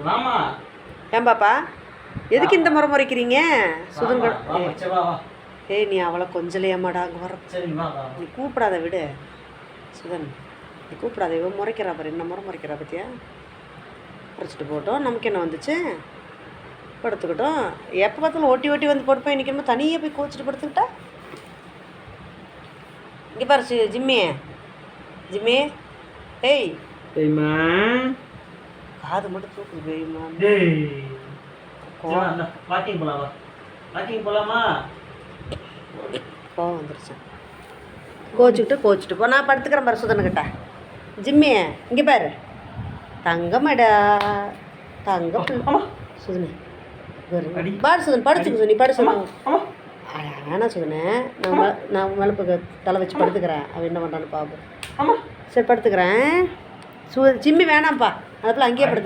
வாமா. ஏன் பாப்பா எதுக்கு இந்த முறை முறைக்கிறீங்க சுதன்கள்? ஏய் நீ அவளை கொஞ்சலையாமாடா அங்கே வர. நீ கூப்பிடாத விடு சுதன், நீ கூப்பிடாத. இவன் முறைக்கிறா பாரு, என்ன முறை முறைக்கிறா பத்தியா? முறைச்சிட்டு போட்டோம், நமக்கு என்ன வந்துச்சு? படுத்துக்கிட்டோம். எப்போ பார்த்தாலும் ஓட்டி ஓட்டி வந்து படுப்பேன், இன்றைக்கி தனியாக போய் கோச்சிட்டு படுத்துக்கிட்டா. இங்கே பாரு ஜிம்மி, ஜிம்மி ஏய் ஏய்மா காது மட்டும் தூக்குது பெரியம்மா. வாக்கிங் போலாமா? வாக்கிங் போலாமா? கோவம் வந்துருச்சு. கோச்சிட்டு போ. நான் படுத்துக்கிறேன் பாரு சுதன்கிட்ட. ஜிம்மி இங்கே பாரு, தங்கமடா தங்க சுதனே பாரு. சுதன் படுத்துக்க, நீ படு சுதன். வேணாம் சுதனே, நான் மேலே போய் தலை வச்சு படுத்துக்கிறேன். அவன் என்ன பண்ணுறான்னு பார்ப்போம். சரி படுத்துக்கிறேன். ஜிம்மி வேணாம்ப்பா, அதுக்குள்ள அங்கேயே படுத்து.